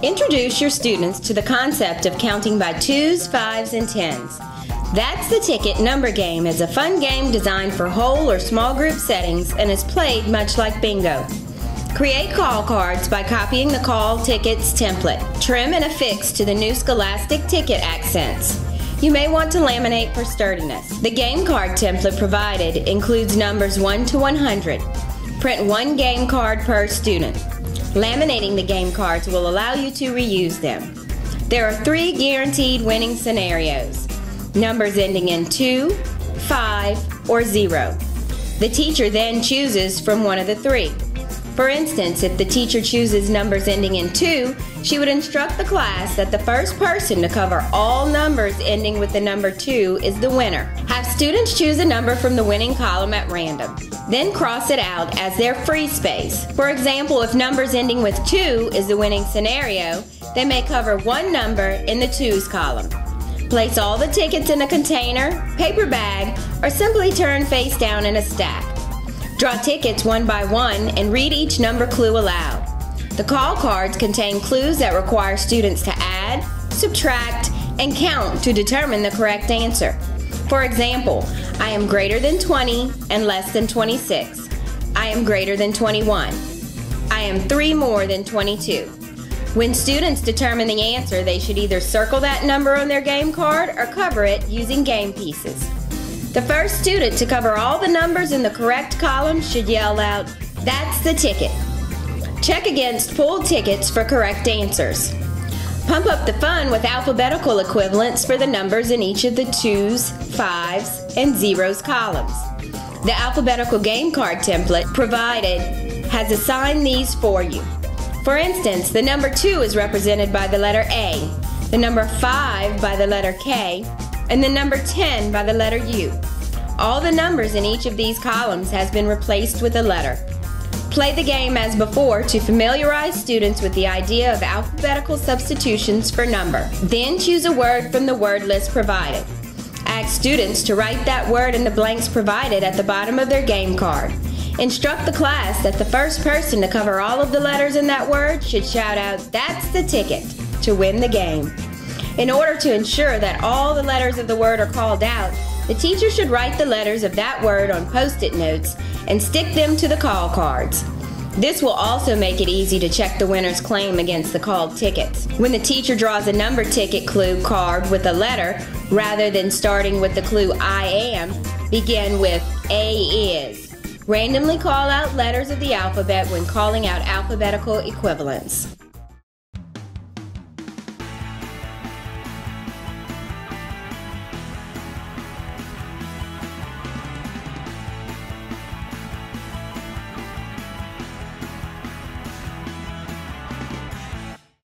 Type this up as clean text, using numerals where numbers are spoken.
Introduce your students to the concept of counting by 2s, 5s, and 10s. That's the Ticket number game is a fun game designed for whole or small group settings and is played much like bingo. Create call cards by copying the call tickets template. Trim and affix to the new Scholastic ticket accents. You may want to laminate for sturdiness. The game card template provided includes numbers 1 to 100. Print one game card per student. Laminating the game cards will allow you to reuse them. There are 3 guaranteed winning scenarios. Numbers ending in 2, 5, or 0. The teacher then chooses from one of the 3. For instance, if the teacher chooses numbers ending in 2, she would instruct the class that the first person to cover all numbers ending with the number 2 is the winner. Have students choose a number from the winning column at random. Then cross it out as their free space. For example, if numbers ending with 2 is the winning scenario, they may cover one number in the 2s column. Place all the tickets in a container, paper bag, or simply turn face down in a stack. Draw tickets one by one and read each number clue aloud. The call cards contain clues that require students to add, subtract, and count to determine the correct answer. For example, I am greater than 20 and less than 26. I am greater than 21. I am 3 more than 22. When students determine the answer, they should either circle that number on their game card or cover it using game pieces. The first student to cover all the numbers in the correct column should yell out, "That's the ticket." Check against pulled tickets for correct answers. Pump up the fun with alphabetical equivalents for the numbers in each of the 2s, 5s, and 0s columns. The alphabetical game card template provided has assigned these for you. For instance, the number 2 is represented by the letter A, the number 5 by the letter K, and the number 10 by the letter U. All the numbers in each of these columns has been replaced with a letter. Play the game as before to familiarize students with the idea of alphabetical substitutions for number. Then choose a word from the word list provided. Ask students to write that word in the blanks provided at the bottom of their game card. Instruct the class that the first person to cover all of the letters in that word should shout out, "That's the ticket," to win the game. In order to ensure that all the letters of the word are called out, the teacher should write the letters of that word on Post-it notes and stick them to the call cards. This will also make it easy to check the winner's claim against the called tickets. When the teacher draws a number ticket clue card with a letter, rather than starting with the clue "I am," begin with "A is." Randomly call out letters of the alphabet when calling out alphabetical equivalents.